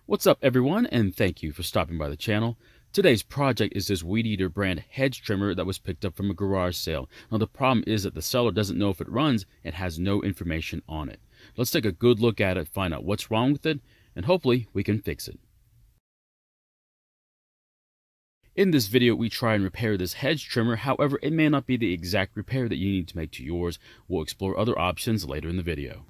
What's up everyone, and thank you for stopping by the channel. Today's project is this weed eater brand Hedge trimmer that was picked up from a garage sale. Now the problem is that the seller doesn't know if it runs and has no information on it. Let's take a good look at it, find out what's wrong with it, and hopefully we can fix it. In this video, we try and repair this Hedge trimmer. However, it may not be the exact repair that you need to make to yours. We'll explore other options later in the video.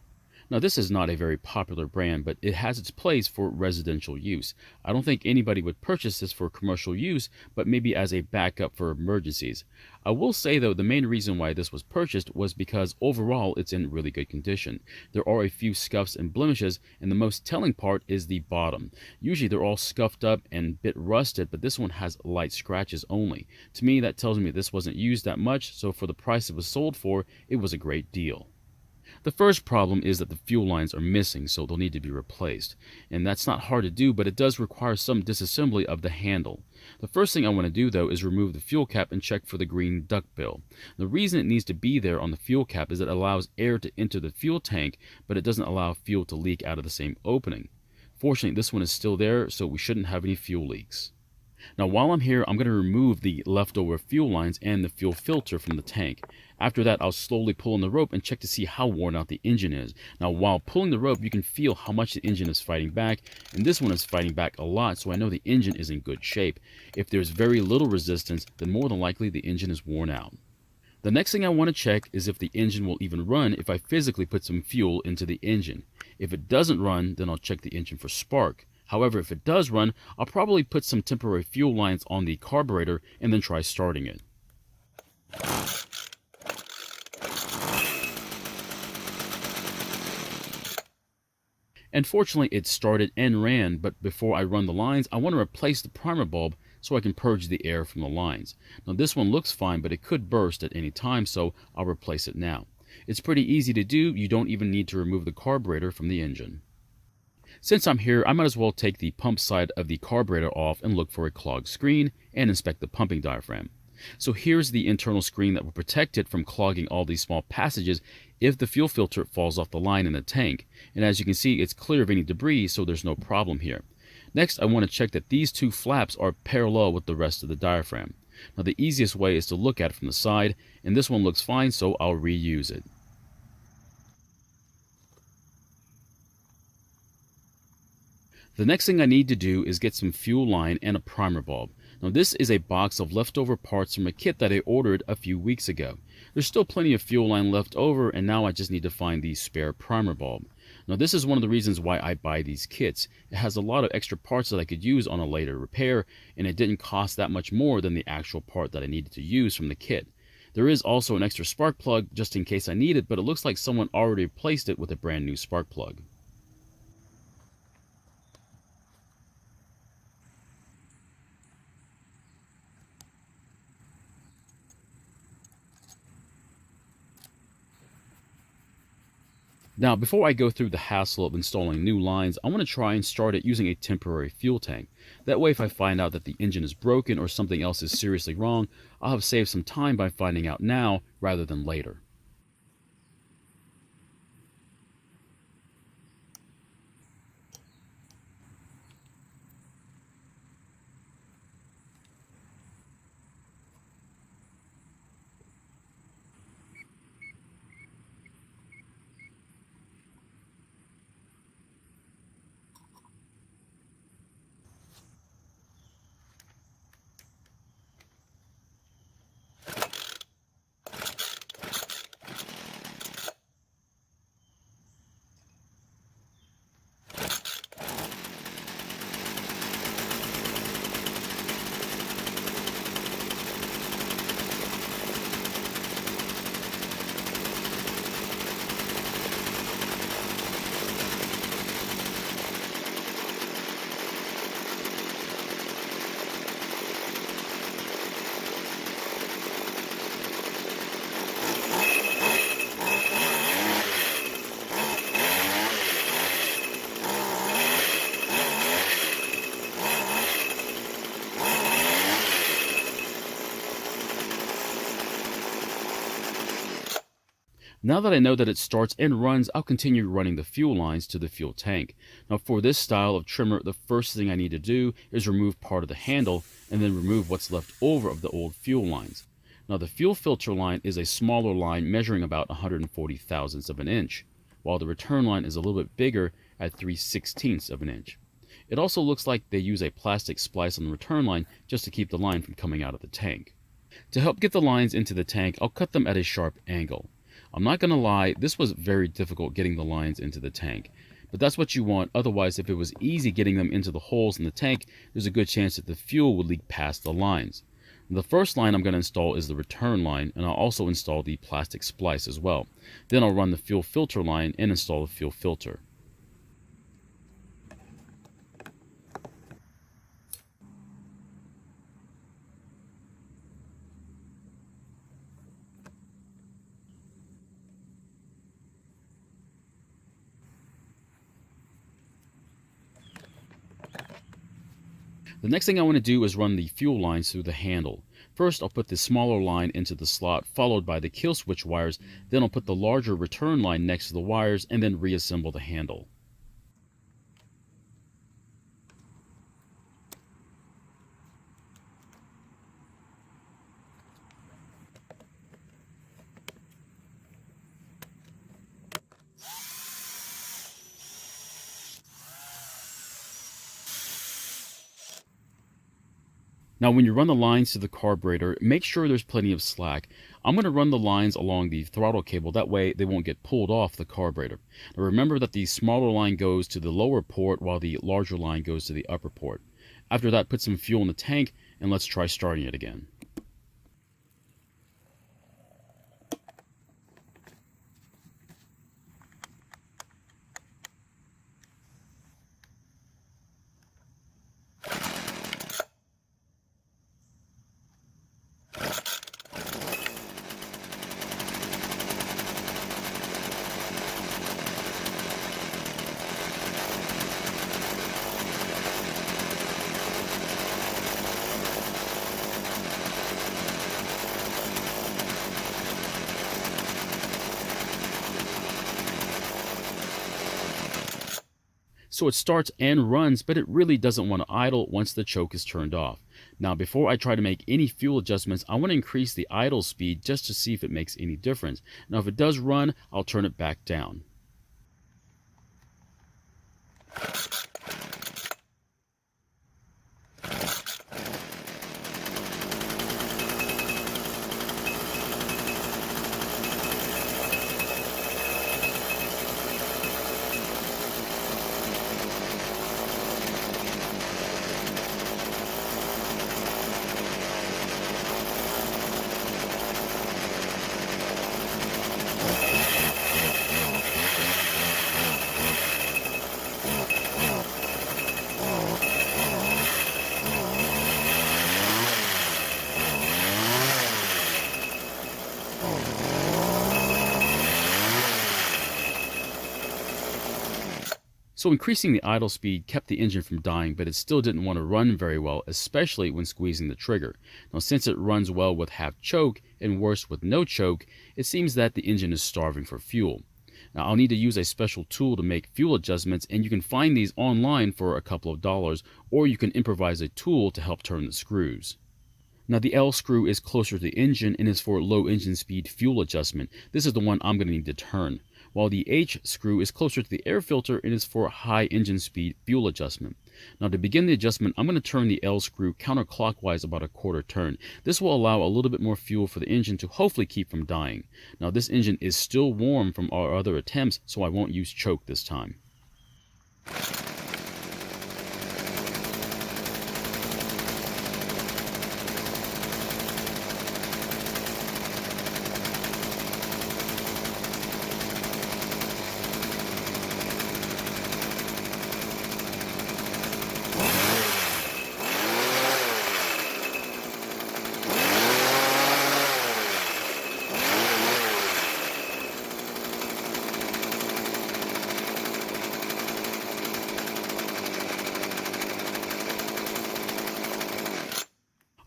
Now, this is not a very popular brand, but it has its place for residential use. I don't think anybody would purchase this for commercial use, but maybe as a backup for emergencies. I will say, though, the main reason why this was purchased was because overall it's in really good condition. There are a few scuffs and blemishes, and the most telling part is the bottom. Usually they're all scuffed up and a bit rusted, but this one has light scratches only. To me, that tells me this wasn't used that much, so for the price it was sold for, it was a great deal. The first problem is that the fuel lines are missing, so they'll need to be replaced. And that's not hard to do, but it does require some disassembly of the handle. The first thing I want to do, though, is remove the fuel cap and check for the green duck bill. The reason it needs to be there on the fuel cap is it allows air to enter the fuel tank, but it doesn't allow fuel to leak out of the same opening. Fortunately, this one is still there, so we shouldn't have any fuel leaks. Now while I'm here, I'm going to remove the leftover fuel lines and the fuel filter from the tank. After that, I'll slowly pull on the rope and check to see how worn out the engine is. Now while pulling the rope, you can feel how much the engine is fighting back, and this one is fighting back a lot, so I know the engine is in good shape. If there's very little resistance, then more than likely the engine is worn out. The next thing I want to check is if the engine will even run if I physically put some fuel into the engine. If it doesn't run, then I'll check the engine for spark. However, if it does run, I'll probably put some temporary fuel lines on the carburetor and then try starting it. And fortunately, it started and ran, but before I run the lines, I want to replace the primer bulb so I can purge the air from the lines. Now this one looks fine, but it could burst at any time, so I'll replace it now. It's pretty easy to do. You don't even need to remove the carburetor from the engine. Since I'm here, I might as well take the pump side of the carburetor off and look for a clogged screen and inspect the pumping diaphragm. So here's the internal screen that will protect it from clogging all these small passages if the fuel filter falls off the line in the tank. And as you can see, it's clear of any debris, so there's no problem here. Next, I want to check that these two flaps are parallel with the rest of the diaphragm. Now the easiest way is to look at it from the side, and this one looks fine, so I'll reuse it. The next thing I need to do is get some fuel line and a primer bulb. Now this is a box of leftover parts from a kit that I ordered a few weeks ago. There's still plenty of fuel line left over, and now I just need to find the spare primer bulb. Now this is one of the reasons why I buy these kits. It has a lot of extra parts that I could use on a later repair, and it didn't cost that much more than the actual part that I needed to use from the kit. There is also an extra spark plug just in case I need it, but it looks like someone already replaced it with a brand new spark plug. Now, before I go through the hassle of installing new lines, I want to try and start it using a temporary fuel tank. That way, if I find out that the engine is broken or something else is seriously wrong, I'll have saved some time by finding out now rather than later. Now that I know that it starts and runs, I'll continue running the fuel lines to the fuel tank. Now for this style of trimmer, the first thing I need to do is remove part of the handle and then remove what's left over of the old fuel lines. Now the fuel filter line is a smaller line measuring about 140 thousandths of an inch, while the return line is a little bit bigger at 3/16ths of an inch. It also looks like they use a plastic splice on the return line just to keep the line from coming out of the tank. To help get the lines into the tank, I'll cut them at a sharp angle. I'm not going to lie, this was very difficult getting the lines into the tank, but that's what you want. Otherwise, if it was easy getting them into the holes in the tank, there's a good chance that the fuel would leak past the lines. The first line I'm going to install is the return line, and I'll also install the plastic splice as well. Then I'll run the fuel filter line and install the fuel filter. The next thing I want to do is run the fuel lines through the handle. First, I'll put the smaller line into the slot, followed by the kill switch wires. Then I'll put the larger return line next to the wires and then reassemble the handle. Now when you run the lines to the carburetor, make sure there's plenty of slack. I'm going to run the lines along the throttle cable, that way they won't get pulled off the carburetor. Now remember that the smaller line goes to the lower port while the larger line goes to the upper port. After that, put some fuel in the tank and let's try starting it again. So it starts and runs, but it really doesn't want to idle once the choke is turned off. Now before I try to make any fuel adjustments, I want to increase the idle speed just to see if it makes any difference. Now if it does run, I'll turn it back down. So increasing the idle speed kept the engine from dying, but it still didn't want to run very well, especially when squeezing the trigger. Now since it runs well with half choke and worse with no choke, it seems that the engine is starving for fuel. Now I'll need to use a special tool to make fuel adjustments, and you can find these online for a couple of dollars, or you can improvise a tool to help turn the screws. Now the L screw is closer to the engine and is for low engine speed fuel adjustment. This is the one I'm going to need to turn. While the H screw is closer to the air filter and is for high engine speed fuel adjustment. Now to begin the adjustment, I'm going to turn the L screw counterclockwise about a quarter turn. This will allow a little bit more fuel for the engine to hopefully keep from dying. Now this engine is still warm from our other attempts, so I won't use choke this time.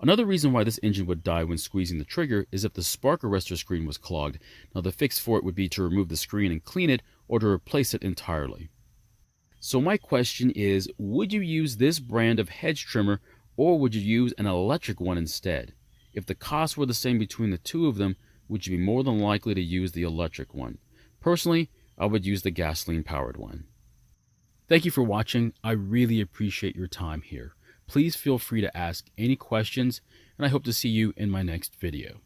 Another reason why this engine would die when squeezing the trigger is if the spark arrestor screen was clogged. Now the fix for it would be to remove the screen and clean it, or to replace it entirely. So my question is, would you use this brand of hedge trimmer, or would you use an electric one instead? If the costs were the same between the two of them, would you be more than likely to use the electric one? Personally, I would use the gasoline-powered one. Thank you for watching. I really appreciate your time here. Please feel free to ask any questions, and I hope to see you in my next video.